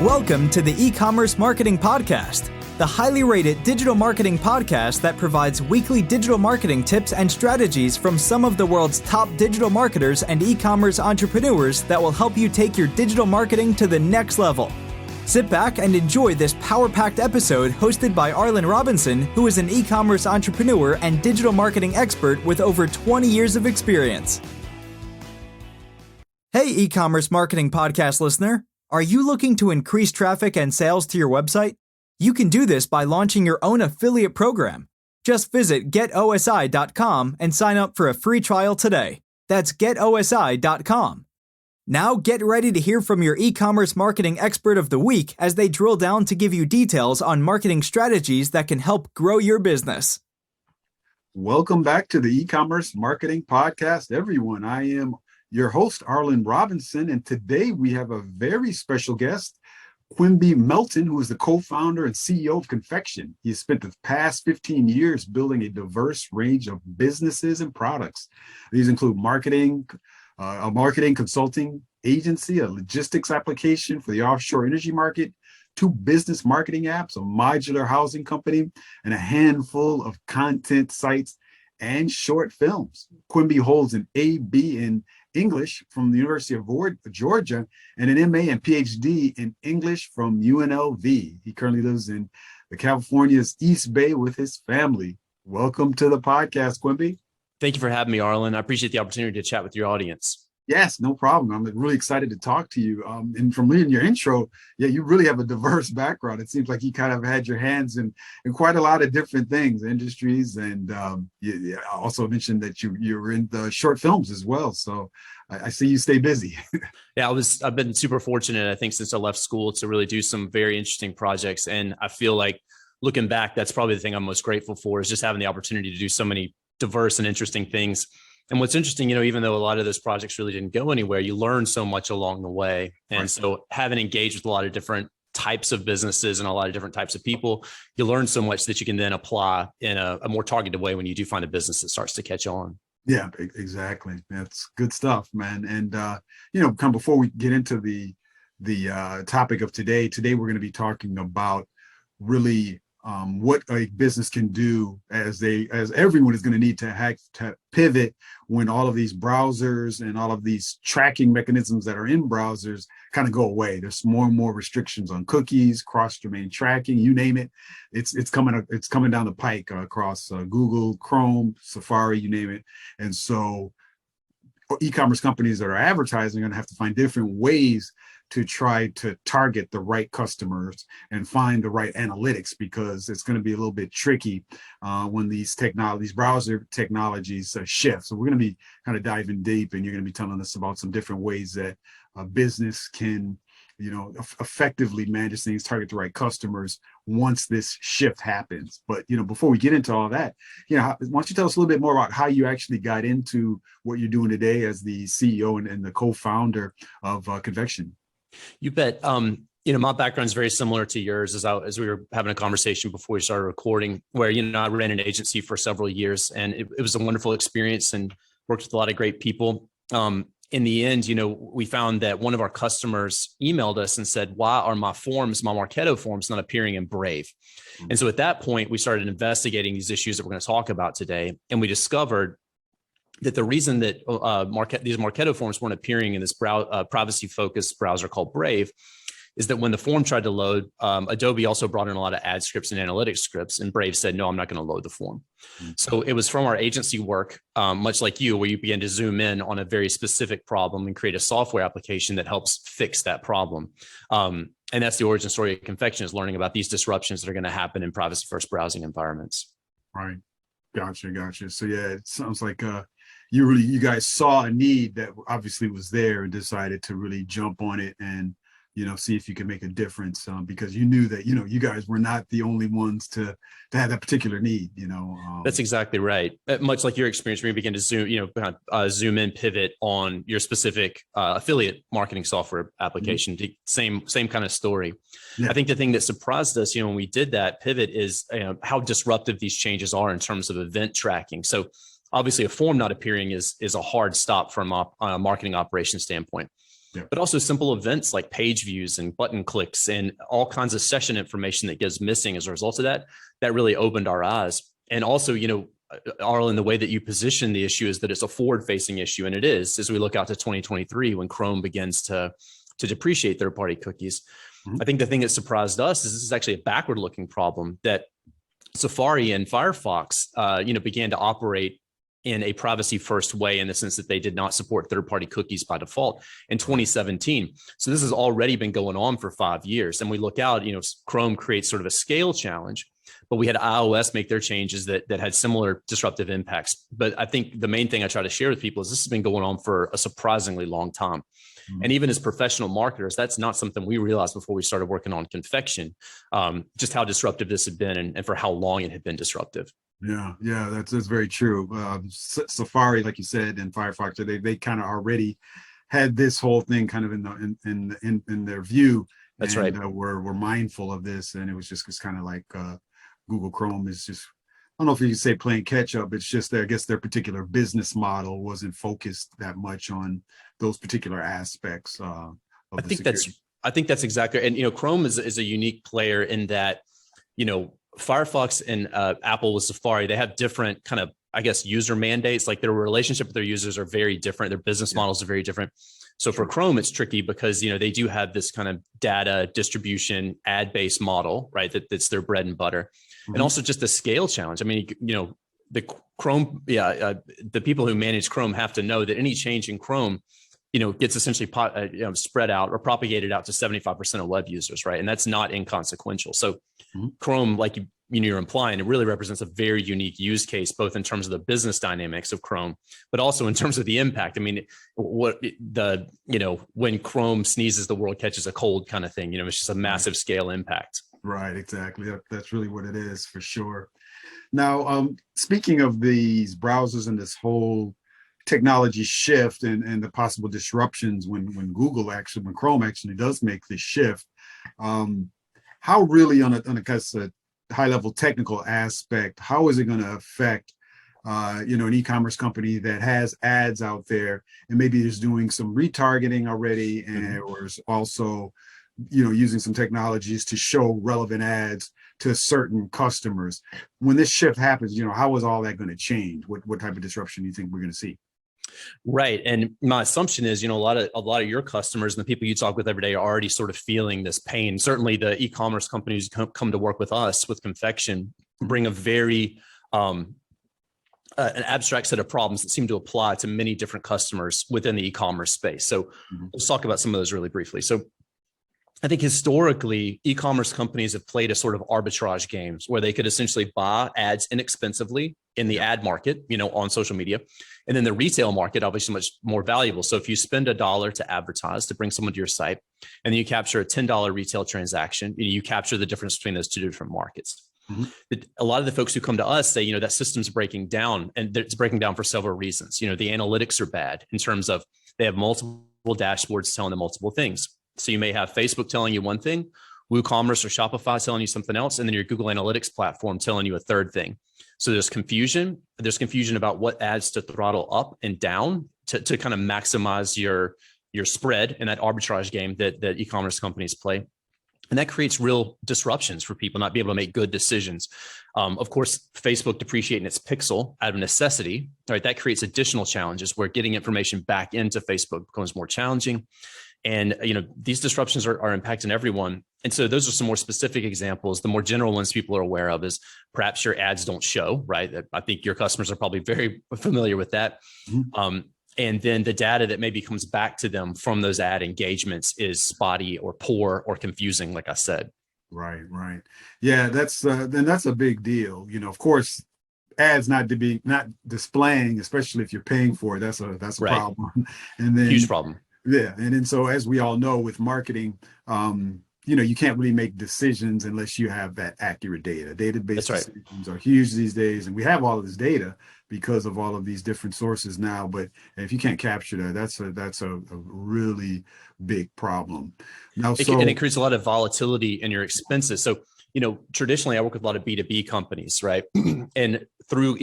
Welcome to the Ecommerce Marketing Podcast, the highly rated digital marketing podcast that provides weekly digital marketing tips and strategies from some of the world's top digital marketers and e-commerce entrepreneurs that will help you take your digital marketing to the next level. Sit back and enjoy this power-packed episode hosted by Arlen Robinson, who is an e-commerce entrepreneur and digital marketing expert with over 20 years of experience. Hey, e-commerce marketing podcast listener. Are you looking to increase traffic and sales to your website? You can do this by launching your own affiliate program. Just visit getosi.com and sign up for a free trial today. That's getosi.com. Now get ready to hear from your e-commerce marketing expert of the week as they drill down to give you details on marketing strategies that can help grow your business. Welcome back to the E-commerce Marketing Podcast, everyone. I am your host, Arlen Robinson, and today we have a very special guest, Quimby Melton, who is the co-founder and CEO of Confection. He has spent the past 15 years building a diverse range of businesses and products. These include a marketing consulting agency, a logistics application for the offshore energy market, 2 business marketing apps, a modular housing company, and a handful of content sites and short films. Quimby holds an A.B. in English from the University of Georgia and an MA and PhD in English from UNLV. He currently lives in the California's East Bay with his family. Welcome to the podcast, Quimby. Thank you for having me, Arlen. I appreciate the opportunity to chat with your audience. Yes, no problem. I'm really excited to talk to you. And from reading your intro, you really have a diverse background. It seems like you kind of had your hands in quite a lot of different things, industries, and you also mentioned that you were in the short films as well. So I see you stay busy. Yeah, I've been super fortunate, I think, since I left school to really do some very interesting projects. And I feel like looking back, that's probably the thing I'm most grateful for, is just having the opportunity to do so many diverse and interesting things. And what's interesting, even though a lot of those projects really didn't go anywhere, you learn so much along the way. And right. So having engaged with a lot of different types of businesses and a lot of different types of people, you learn so much that you can then apply in a more targeted way when you do find a business that starts to catch on. Yeah, exactly. That's good stuff, man. And, kind of before we get into the topic of today we're going to be talking about really what a business can do as everyone is going to need to pivot when all of these browsers and all of these tracking mechanisms that are in browsers kind of go away. There's more and more restrictions on cookies, cross-domain tracking, you name it. It's coming down the pike across Google, Chrome, Safari, you name it. And so e-commerce companies that are advertising are going to have to find different ways to try to target the right customers and find the right analytics, because it's going to be a little bit tricky when these browser technologies shift. So we're going to be kind of diving deep, and you're going to be telling us about some different ways that a business can, effectively manage things, target the right customers once this shift happens. But, before we get into all that, why don't you tell us a little bit more about how you actually got into what you're doing today as the CEO and the co-founder of Confection? You bet. My background is very similar to yours, as we were having a conversation before we started recording, where, I ran an agency for several years, and it was a wonderful experience and worked with a lot of great people. In the end, we found that one of our customers emailed us and said, why are my Marketo forms not appearing in Brave? And so at that point, we started investigating these issues that we're going to talk about today. And we discovered that the reason that these Marketo forms weren't appearing in this privacy-focused browser called Brave is that when the form tried to load, Adobe also brought in a lot of ad scripts and analytics scripts, and Brave said, no, I'm not going to load the form. Mm-hmm. So it was from our agency work, much like you, where you began to zoom in on a very specific problem and create a software application that helps fix that problem. And that's the origin story of Confection, is learning about these disruptions that are going to happen in privacy-first browsing environments. Right. Gotcha. So yeah, it sounds like you guys saw a need that obviously was there and decided to really jump on it and see if you can make a difference, because you knew that you guys were not the only ones to have that particular need. That's exactly right. Much like your experience, where you begin to zoom in, pivot on your specific affiliate marketing software application. Same kind of story. Yeah. I think the thing that surprised us, when we did that pivot, is how disruptive these changes are in terms of event tracking. So obviously, a form not appearing is a hard stop from a marketing operations standpoint. but also simple events like page views and button clicks and all kinds of session information that gets missing as a result of that. That really opened our eyes. And also, Arlen, the way that you position the issue is that it's a forward-facing issue, and it is as we look out to 2023 when Chrome begins to depreciate third-party cookies. I think the thing that surprised us is this is actually a backward-looking problem that Safari and Firefox, began to operate in a privacy-first way in the sense that they did not support third-party cookies by default in 2017. So this has already been going on for 5 years. And we look out, Chrome creates sort of a scale challenge, but we had iOS make their changes that had similar disruptive impacts. But I think the main thing I try to share with people is this has been going on for a surprisingly long time. And even as professional marketers, that's not something we realized before we started working on Confection, just how disruptive this had been and for how long it had been disruptive. Yeah, that's very true. Safari, like you said, and Firefox, they kind of already had this whole thing kind of in their view. That's and, right. We're mindful of this, and it was just kind of like Google Chrome is just, I don't know if you can say playing catch up. It's just I guess their particular business model wasn't focused that much on those particular aspects. I think that's exactly. And Chrome is a unique player in that Firefox and Apple with Safari, they have different kind of, I guess, user mandates. Like their relationship with their users are very different. Their business models are very different. So for Chrome, it's tricky because, they do have this kind of data distribution ad-based model, right? That's their bread and butter. And also just the scale challenge. I mean, the Chrome, the people who manage Chrome have to know that any change in Chrome, gets essentially spread out or propagated out to 75% of web users, right? And that's not inconsequential. So Chrome, like you're implying, it really represents a very unique use case, both in terms of the business dynamics of Chrome, but also in terms of the impact. I mean, when Chrome sneezes, the world catches a cold kind of thing. It's just a massive scale impact. Right, exactly. That's really what it is for sure. Now, speaking of these browsers and this whole technology shift and the possible disruptions when Chrome actually does make this shift, how really on a high level technical aspect, how is it going to affect an e-commerce company that has ads out there and maybe is doing some retargeting already or is also using some technologies to show relevant ads to certain customers? When this shift happens, how is all that going to change? What type of disruption do you think we're going to see? Right. And my assumption is, a lot of your customers and the people you talk with every day are already sort of feeling this pain. Certainly the e-commerce companies who come to work with us with Confection bring a very an abstract set of problems that seem to apply to many different customers within the e-commerce space. So let's talk about some of those really briefly. So I think historically, e-commerce companies have played a sort of arbitrage games where they could essentially buy ads inexpensively in the ad market, on social media. And then the retail market, obviously much more valuable. So if you spend $1 to advertise to bring someone to your site, and then you capture a $10 retail transaction, you capture the difference between those two different markets. A lot of the folks who come to us say, that system's breaking down, and it's breaking down for several reasons. The analytics are bad in terms of they have multiple dashboards telling them multiple things. So you may have Facebook telling you one thing, WooCommerce or Shopify telling you something else, and then your Google Analytics platform telling you a third thing. So there's confusion. There's confusion about what ads to throttle up and down to kind of maximize your spread in that arbitrage game that e-commerce companies play. And that creates real disruptions for people not be able to make good decisions. Of course, Facebook depreciating its pixel out of necessity, right? That creates additional challenges where getting information back into Facebook becomes more challenging. And, these disruptions are impacting everyone. And so those are some more specific examples. The more general ones people are aware of is perhaps your ads don't show, right? I think your customers are probably very familiar with that. And then the data that maybe comes back to them from those ad engagements is spotty or poor or confusing, like I said. Right. Yeah, that's a big deal. Of course, ads not displaying, especially if you're paying for it, that's a Right. problem. And then Huge problem. Yeah. And then so as we all know with marketing, you can't really make decisions unless you have that accurate data. Database decisions are huge these days. And we have all of this data because of all of these different sources now. But if you can't capture that, that's a really big problem. Now, and it creates a lot of volatility in your expenses. So, traditionally I work with a lot of B2B companies, right? And through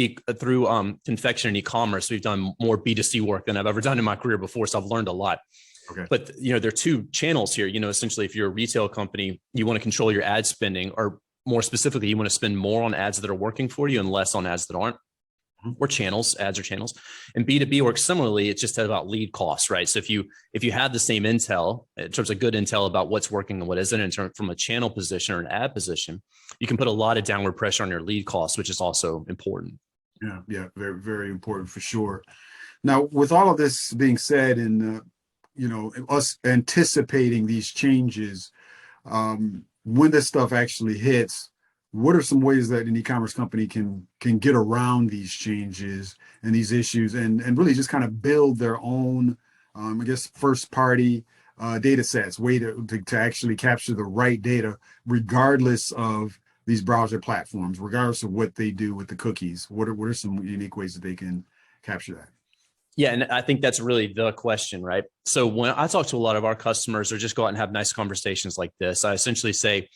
Confection and e-commerce, we've done more B2C work than I've ever done in my career before. So I've learned a lot. Okay. But, there are two channels here. Essentially, if you're a retail company, you want to control your ad spending, or more specifically, you want to spend more on ads that are working for you and less on ads that aren't. Or channels, ads or channels. And B2B works similarly. It's just about lead costs, right? So if you have the same intel in terms of good intel about what's working and what isn't in terms from a channel position or an ad position, you can put a lot of downward pressure on your lead costs, which is also important. Yeah, very, very important for sure. Now, with all of this being said, and us anticipating these changes, when this stuff actually hits, what are some ways that an e-commerce company can get around these changes and these issues, and really just kind of build their own, first party data sets, way to actually capture the right data, regardless of these browser platforms, regardless of what they do with the cookies? What are some unique ways that they can capture that? Yeah, and I think that's really the question, right? So when I talk to a lot of our customers, or just go out and have nice conversations like this, I essentially say,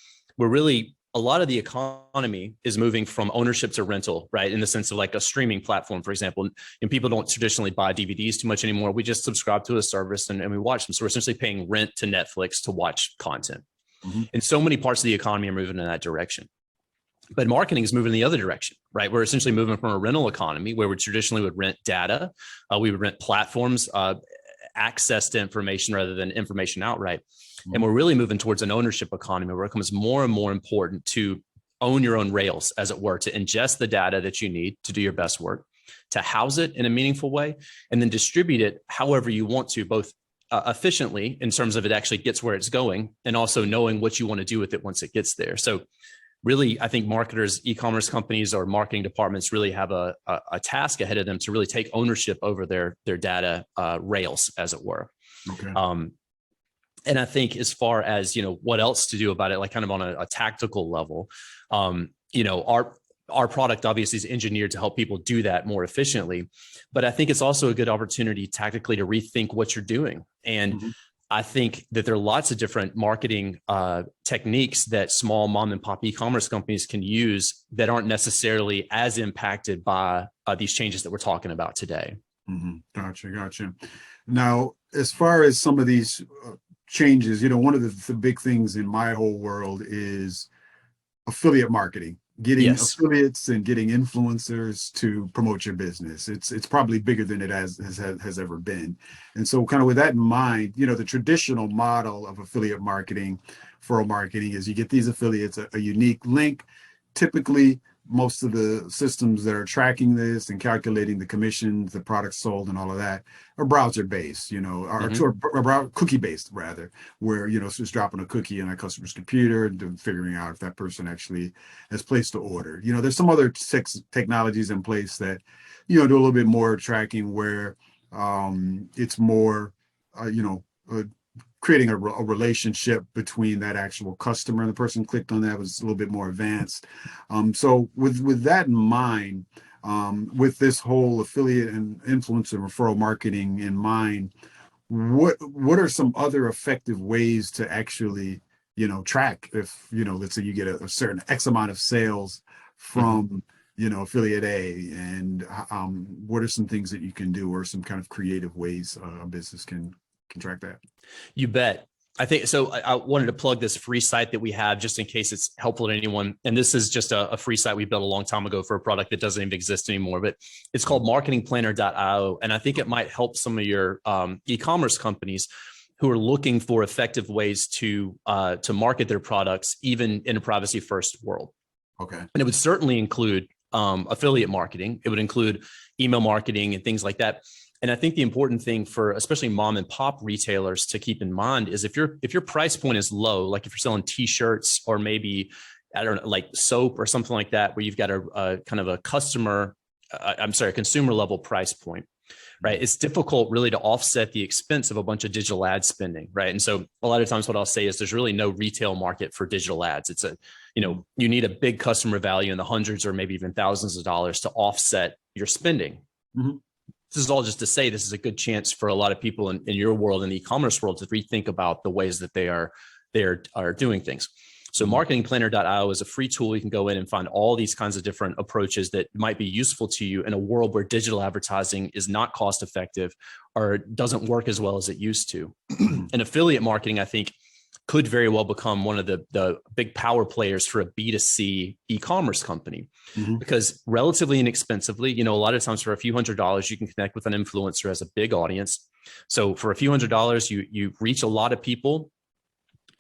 a lot of the economy is moving from ownership to rental, right? In the sense of like a streaming platform, for example. And people don't traditionally buy DVDs too much anymore. We just subscribe to a service and we watch them. So we're essentially paying rent to Netflix to watch content. Mm-hmm. And so many parts of the economy are moving in that direction. But marketing is moving in the other direction, right? We're essentially moving from a rental economy where we traditionally would rent data. We would rent platforms, access to information rather than information outright. And we're really moving towards an ownership economy where it becomes more and more important to own your own rails, as it were, to ingest the data that you need to do your best work, to house it in a meaningful way, and then distribute it however you want to, both efficiently in terms of it actually gets where it's going, and also knowing what you want to do with it once it gets there. So really, I think marketers, e-commerce companies, or marketing departments really have a task ahead of them to really take ownership over their data rails, as it were. Okay. And I think as far as, what else to do about it, like kind of on a tactical level, our product obviously is engineered to help people do that more efficiently. But I think it's also a good opportunity tactically to rethink what you're doing. And I think that there are lots of different marketing techniques that small mom and pop e-commerce companies can use that aren't necessarily as impacted by these changes that we're talking about today. Gotcha. Now, as far as some of these changes, one of the big things in my whole world is affiliate marketing, getting affiliates and getting influencers to promote your business. It's probably bigger than it has ever been. And so kind of with that in mind, the traditional model of affiliate marketing, referral marketing, is you get these affiliates a unique link. Typically, most of the systems that are tracking this and calculating the commissions, the products sold, and all of that are browser-based, or cookie-based rather, where it's just dropping a cookie on a customer's computer and figuring out if that person actually has placed the order. There's some other technologies in place that do a little bit more tracking, where it's more creating a relationship between that actual customer and the person clicked on that was a little bit more advanced. So with that in mind, with this whole affiliate and influencer referral marketing in mind, what are some other effective ways to actually track if let's say you get a certain X amount of sales from affiliate A, and what are some things that you can do, or some kind of creative ways a business can track that? You bet. I think so. I wanted to plug this free site that we have just in case it's helpful to anyone. And this is just a free site we built a long time ago for a product that doesn't even exist anymore, but it's called marketingplanner.io. And I think it might help some of your e-commerce companies who are looking for effective ways to market their products, even in a privacy first world. Okay. And it would certainly include affiliate marketing. It would include email marketing and things like that. And I think the important thing for especially mom and pop retailers to keep in mind is if your price point is low, like if you're selling t-shirts or maybe, I don't know, like soap or something like that, where you've got a kind of a consumer level price point, right? It's difficult really to offset the expense of a bunch of digital ad spending, right? And so a lot of times what I'll say is there's really no retail market for digital ads. It's you need a big customer value in the hundreds or maybe even thousands of dollars to offset your spending. This is all just to say this is a good chance for a lot of people in your world, in the e-commerce world, to rethink about the ways that they are doing things. So marketingplanner.io is a free tool. You can go in and find all these kinds of different approaches that might be useful to you in a world where digital advertising is not cost effective or doesn't work as well as it used to. And affiliate marketing, I think, could very well become one of the big power players for a B2C e-commerce company, because relatively inexpensively, a lot of times for a few $100s, you can connect with an influencer as a big audience. So for a few $100s, you reach a lot of people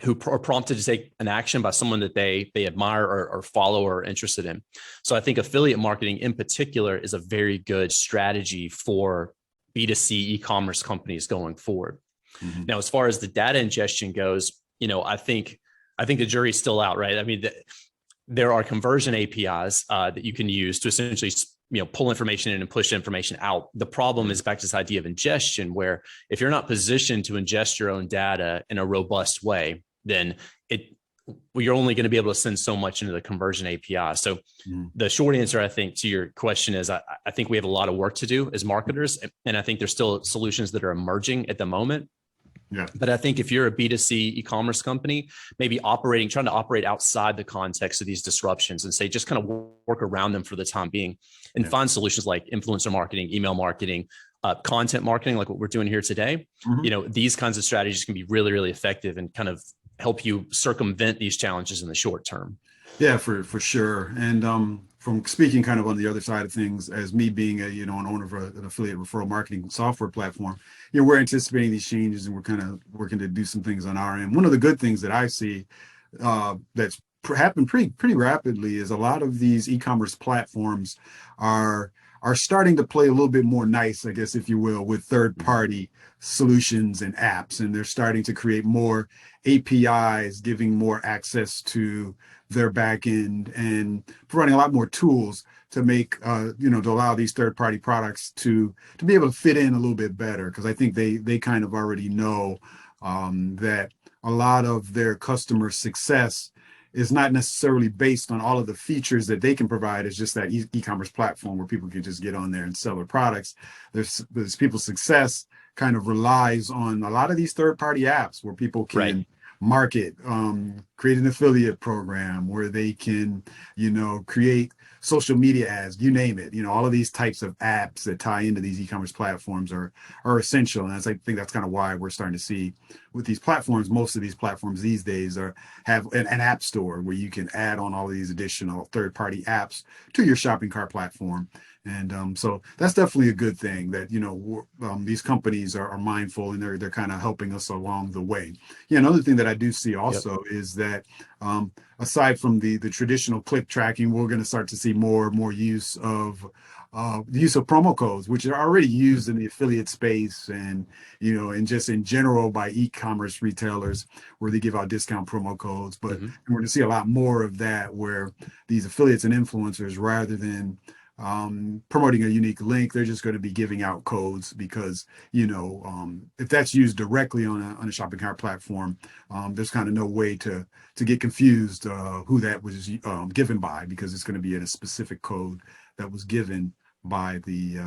who are prompted to take an action by someone that they admire or follow or are interested in. So I think affiliate marketing in particular is a very good strategy for B2C e-commerce companies going forward. Now, as far as the data ingestion goes, I think the jury's still out, right? I mean, there are conversion APIs that you can use to essentially, pull information in and push information out. The problem is back to this idea of ingestion, where if you're not positioned to ingest your own data in a robust way, then you're only going to be able to send so much into the conversion API. So the short answer, I think, to your question is I think we have a lot of work to do as marketers. And I think there's still solutions that are emerging at the moment. Yeah. But I think if you're a B2C e-commerce company, maybe trying to operate outside the context of these disruptions and say, just kind of work around them for the time being and find solutions like influencer marketing, email marketing, content marketing, like what we're doing here today. These kinds of strategies can be really, really effective and kind of help you circumvent these challenges in the short term. Yeah, for sure. And from speaking kind of on the other side of things, as me being an owner of an affiliate referral marketing software platform, we're anticipating these changes and we're kind of working to do some things on our end. One of the good things that I see that's happened pretty rapidly is a lot of these e-commerce platforms are starting to play a little bit more nice, I guess, if you will, with third-party solutions and apps. And they're starting to create more APIs, giving more access to their back end and providing a lot more tools to make, to allow these third-party products to be able to fit in a little bit better. Because I think they kind of already know that a lot of their customer success is not necessarily based on all of the features that they can provide. It's just that e-commerce platform where people can just get on there and sell their products. There's people's success kind of relies on a lot of these third-party apps where people can market, create an affiliate program where they can, create social media ads, you name it. All of these types of apps that tie into these e-commerce platforms are essential. And I think that's kind of why we're starting to see with these platforms, most of these platforms these days have an app store where you can add on all of these additional third-party apps to your shopping cart platform. And so that's definitely a good thing that, these companies are mindful and they're kind of helping us along the way. Another thing that I do see also is that aside from the traditional click tracking, we're going to start to see more and more use of promo codes, which are already used in the affiliate space and, and just in general by e-commerce retailers where they give out discount promo codes. But we're going to see a lot more of that where these affiliates and influencers, rather than promoting a unique link, they're just going to be giving out codes because, if that's used directly on a shopping cart platform, there's kind of no way to get confused who that was given by, because it's going to be in a specific code that was given by the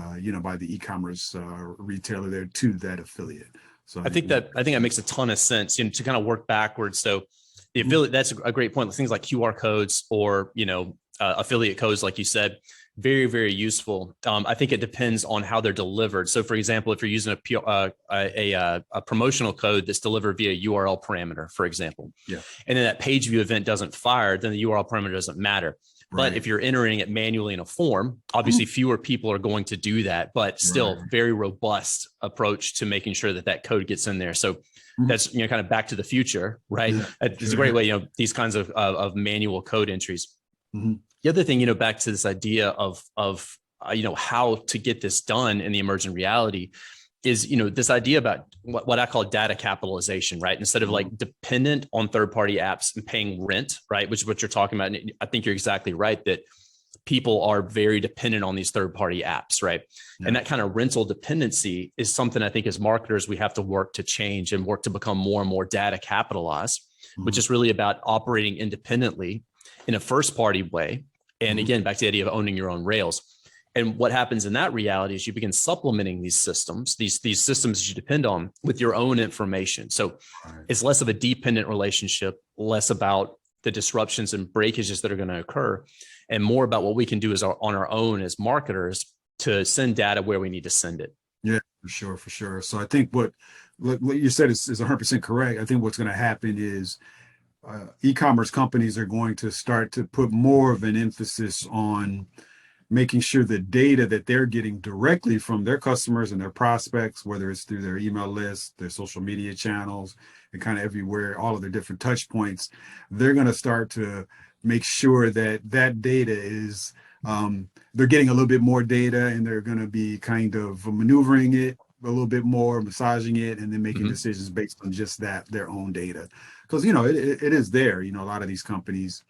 by the e-commerce retailer there to that affiliate. So I think that makes a ton of sense, to kind of work backwards. So the affiliate, that's a great point. Things like QR codes or affiliate codes, like you said, very, very useful. I think it depends on how they're delivered. So, for example, if you're using a promotional code that's delivered via URL parameter, for example, and then that page view event doesn't fire, then the URL parameter doesn't matter. But if you're entering it manually in a form, obviously fewer people are going to do that, but still very robust approach to making sure that code gets in there. So that's, kind of back to the future, right? It's a great way, these kinds of manual code entries. The other thing, back to this idea of how to get this done in the emergent reality is, this idea about what I call data capitalization, right? Instead of like dependent on third-party apps and paying rent, right? Which is what you're talking about. And I think you're exactly right that people are very dependent on these third-party apps, right? And that kind of rental dependency is something I think as marketers, we have to work to change and work to become more and more data capitalized, which is really about operating independently in a first-party way. And again, back to the idea of owning your own rails. And what happens in that reality is you begin supplementing these systems, these systems that you depend on, with your own information. So it's less of a dependent relationship, less about the disruptions and breakages that are going to occur, and more about what we can do on our own as marketers to send data where we need to send it. Yeah, for sure. So I think what you said is 100% correct. I think what's going to happen is e-commerce companies are going to start to put more of an emphasis on making sure the data that they're getting directly from their customers and their prospects, whether it's through their email list, their social media channels, and kind of everywhere, all of their different touch points, they're going to start to make sure that that data is, they're getting a little bit more data, and they're going to be kind of maneuvering it a little bit more, massaging it, and then making decisions based on just their own data. Because, it is there, a lot of these companies,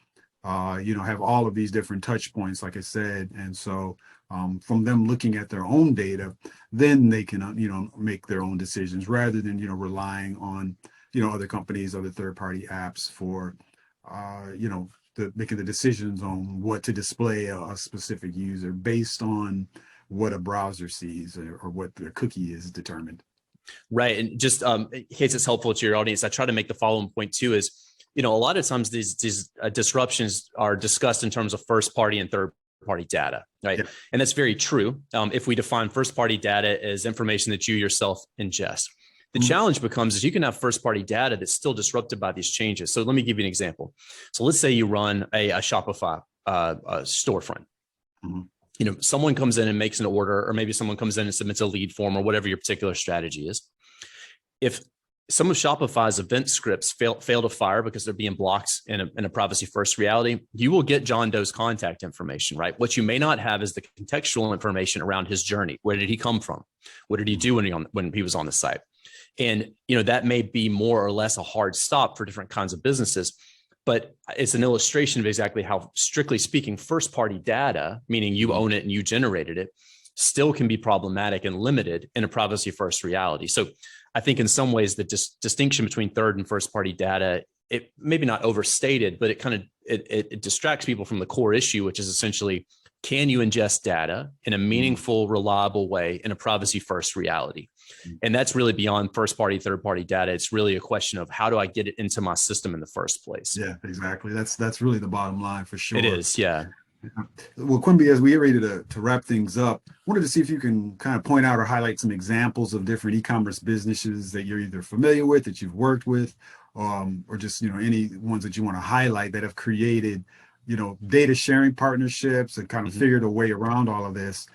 have all of these different touch points, like I said. And so from them looking at their own data, then they can, make their own decisions rather than, relying on, other companies, other third-party apps for, making the decisions on what to display a specific user based on what a browser sees or what their cookie is determined. Right. And just in case it's helpful to your audience, I try to make the following point too is, a lot of times these disruptions are discussed in terms of first party and third party data, right? Yeah. And that's very true. If we define first party data as information that you yourself ingest. The challenge becomes is you can have first party data that's still disrupted by these changes. So let me give you an example. So let's say you run a Shopify storefront. Someone comes in and makes an order, or maybe someone comes in and submits a lead form, or whatever your particular strategy is. If some of Shopify's event scripts fail to fire because they're being blocked in a privacy first reality, you will get John Doe's contact information, right? What you may not have is the contextual information around his journey. Where did he come from? What did he do when he was on the site? And, that may be more or less a hard stop for different kinds of businesses, but it's an illustration of exactly how, strictly speaking, first party data, meaning you own it and you generated it, still can be problematic and limited in a privacy first reality. So I think in some ways the distinction between third and first party data, it maybe not overstated, but it distracts people from the core issue, which is essentially, can you ingest data in a meaningful, reliable way in a privacy first reality? And that's really beyond first party, third party data. It's really a question of how do I get it into my system in the first place? Yeah, exactly. That's really the bottom line for sure. It is. Yeah. Well, Quimby, as we get ready to wrap things up, wanted to see if you can kind of point out or highlight some examples of different e-commerce businesses that you're either familiar with, that you've worked with, or just, any ones that you want to highlight that have created, data sharing partnerships and kind of figured a way around all of this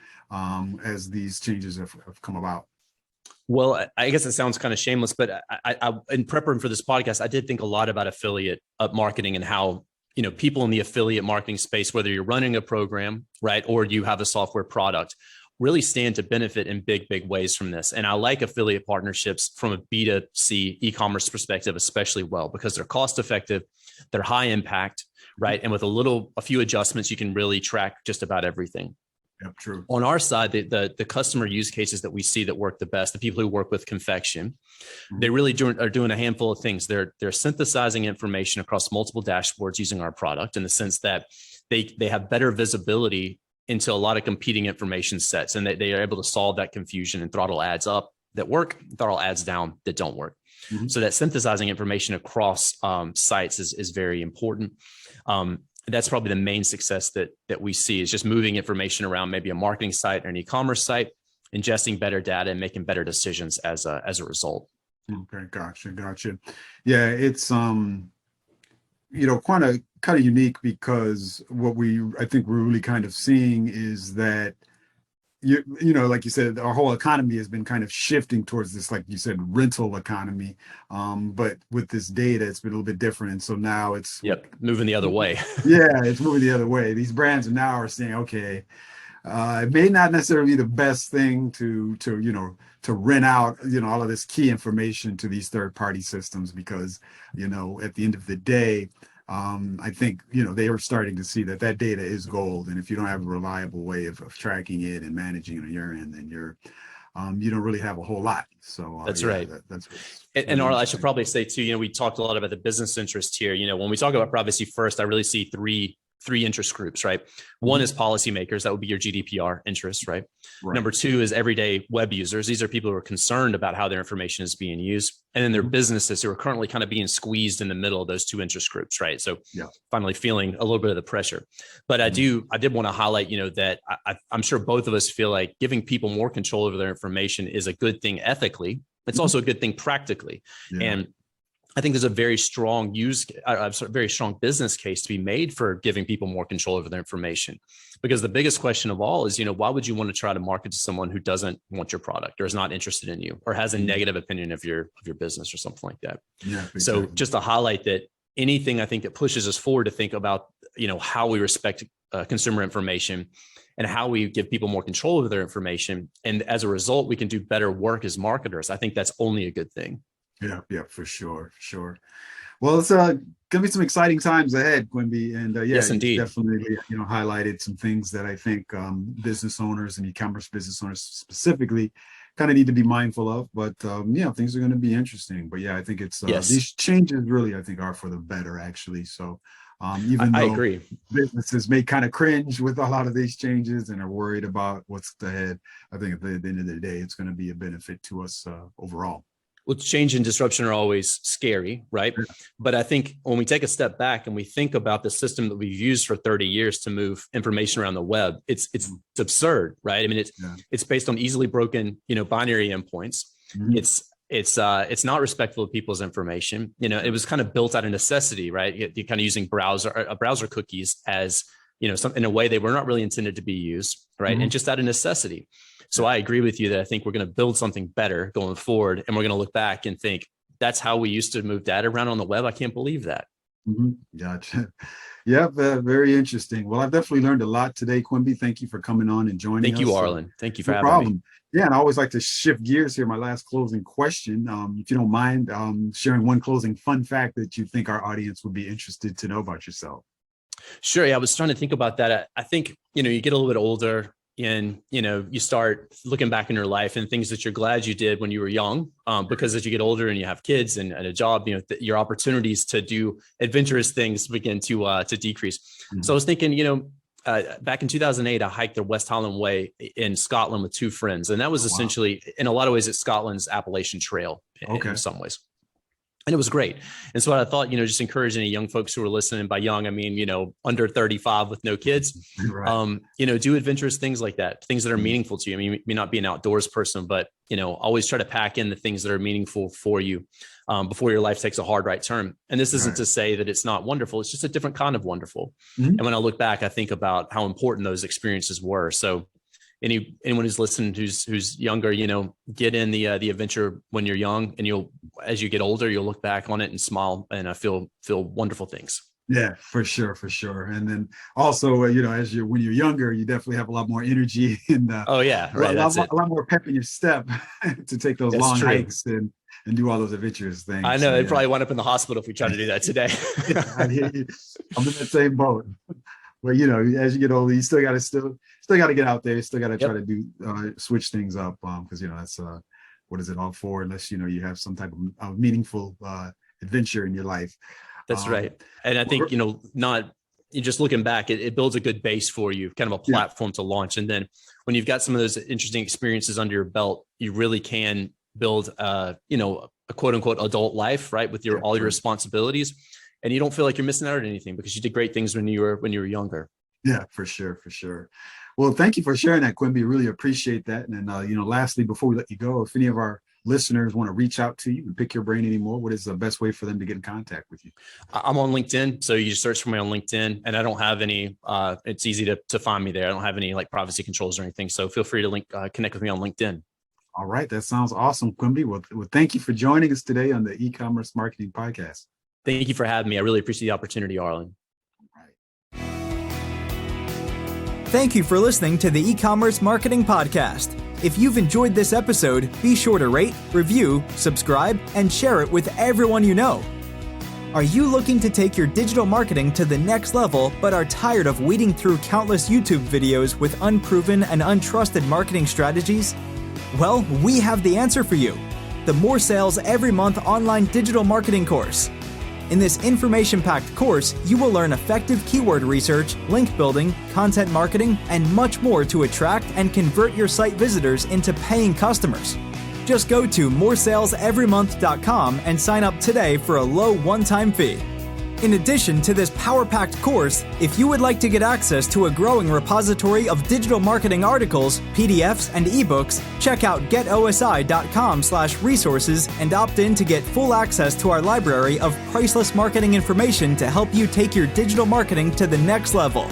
as these changes have come about. Well, I guess it sounds kind of shameless, but I in preparing for this podcast, I did think a lot about affiliate marketing and how, people in the affiliate marketing space, whether you're running a program, right, or you have a software product, really stand to benefit in big, big ways from this. And I like affiliate partnerships from a B2C e-commerce perspective, especially well, because they're cost effective, they're high impact, right? And with a few adjustments, you can really track just about everything. Yeah, true. On our side, the customer use cases that we see that work the best, the people who work with Confection, they really are doing a handful of things. They're synthesizing information across multiple dashboards using our product in the sense that they have better visibility into a lot of competing information sets, and they are able to solve that confusion and throttle ads up that work, throttle ads down that don't work. So that synthesizing information across sites is very important. That's probably the main success that we see is just moving information around maybe a marketing site or an e-commerce site, ingesting better data and making better decisions as a result. Okay, gotcha. Yeah, it's kind of unique because what I think we're really kind of seeing is that like you said, our whole economy has been kind of shifting towards this, like you said, rental economy. But with this data, it's been a little bit different. And so now it's moving the other way. Yeah, it's moving the other way. These brands are saying, okay, it may not necessarily be the best thing to rent out, all of this key information to these third-party systems because, at the end of the day, I think, they are starting to see that data is gold. And if you don't have a reliable way of tracking it and managing it on your end, then you don't really have a whole lot. So that's right. And Arl, I should probably say too, we talked a lot about the business interest here. When we talk about privacy first, I really see three three interest groups, right? One is policymakers. That would be your GDPR interest, right? Number two is everyday web users. These are people who are concerned about how their information is being used. And then there are businesses who are currently kind of being squeezed in the middle of those two interest groups, right? So finally feeling a little bit of the pressure. But I did want to highlight, that I'm sure both of us feel like giving people more control over their information is a good thing ethically. It's also a good thing practically. And I think there's a very strong very strong business case to be made for giving people more control over their information. Because the biggest question of all is, why would you want to try to market to someone who doesn't want your product or is not interested in you or has a negative opinion of your business or something like that? Yeah, exactly. So just to highlight that anything I think that pushes us forward to think about, how we respect consumer information and how we give people more control over their information. And as a result, we can do better work as marketers. I think that's only a good thing. Yeah, for sure. Well, it's going to be some exciting times ahead, Quimby. And yes, indeed. Definitely, highlighted some things that I think business owners and e-commerce business owners specifically kind of need to be mindful of. But things are going to be interesting. But I think it's these changes really, I think, are for the better, actually. So even though I agree, businesses may kind of cringe with a lot of these changes and are worried about what's ahead, I think at the end of the day, it's going to be a benefit to us overall. Well, change and disruption are always scary, right? But I think when we take a step back and we think about the system that we've used for 30 years to move information around the web, it's absurd, right? I mean, it's based on easily broken, binary endpoints. It's not respectful of people's information. It was kind of built out of necessity, right? You're kind of using browser cookies as, in a way they were not really intended to be used, right? And just out of necessity. So I agree with you that I think we're going to build something better going forward. And we're going to look back and think, that's how we used to move data around on the web. I can't believe that. Gotcha. Yeah, very interesting. Well, I've definitely learned a lot today, Quimby. Thank you for coming on and joining us. Thank you, Arlen. Thank you for having me. Yeah, and I always like to shift gears here. My last closing question, if you don't mind sharing one closing fun fact that you think our audience would be interested to know about yourself. Sure. Yeah, I was trying to think about that. I think, you get a little bit older and, you start looking back in your life and things that you're glad you did when you were young, because as you get older and you have kids and a job, your opportunities to do adventurous things begin to decrease. So I was thinking, back in 2008, I hiked the West Highland Way in Scotland with two friends. And that was essentially, in a lot of ways, it's Scotland's Appalachian Trail in some ways. And it was great. And so I thought, just encouraging any young folks who are listening, by young, I mean, under 35 with no kids, do adventurous things like that, things that are meaningful to you. I mean, you may not be an outdoors person, but, always try to pack in the things that are meaningful for you before your life takes a hard right turn. And this isn't to say that it's not wonderful. It's just a different kind of wonderful. And when I look back, I think about how important those experiences were. So anyone who's listening, who's younger, get in the adventure when you're young, and as you get older, you'll look back on it and smile and feel wonderful things. Yeah, for sure. And then also, when you're younger, you definitely have a lot more energy and a lot more pep in your step to take those long hikes and do all those adventurous things. I know, I'd probably wind up in the hospital if we try to do that today. I hear you. I'm in that same boat. But as you get older, you still got to get out there. You still got to try to do switch things up, because that's what is it all for? Unless you have some type of meaningful adventure in your life. That's right. And I think just looking back, it builds a good base for you, kind of a platform to launch. And then when you've got some of those interesting experiences under your belt, you really can build a quote unquote adult life, right, with all your responsibilities. And you don't feel like you're missing out on anything because you did great things when you were younger. Yeah, for sure. Well, thank you for sharing that, Quimby. Really appreciate that. And then, lastly, before we let you go, if any of our listeners want to reach out to you and pick your brain anymore, what is the best way for them to get in contact with you? I'm on LinkedIn. So you just search for me on LinkedIn, and I don't have any, it's easy to find me there. I don't have any privacy controls or anything. So feel free to connect with me on LinkedIn. All right. That sounds awesome, Quimby. Well, thank you for joining us today on the Ecommerce Marketing Podcast. Thank you for having me. I really appreciate the opportunity, Arlen. Thank you for listening to the Ecommerce Marketing Podcast. If you've enjoyed this episode, be sure to rate, review, subscribe, and share it with everyone you know. Are you looking to take your digital marketing to the next level, but are tired of wading through countless YouTube videos with unproven and untrusted marketing strategies? Well, we have the answer for you. The More Sales Every Month online digital marketing course. In this information-packed course, you will learn effective keyword research, link building, content marketing, and much more to attract and convert your site visitors into paying customers. Just go to moresaleseverymonth.com and sign up today for a low one-time fee. In addition to this power-packed course, if you would like to get access to a growing repository of digital marketing articles, PDFs, and ebooks, check out getosi.com/resources and opt in to get full access to our library of priceless marketing information to help you take your digital marketing to the next level.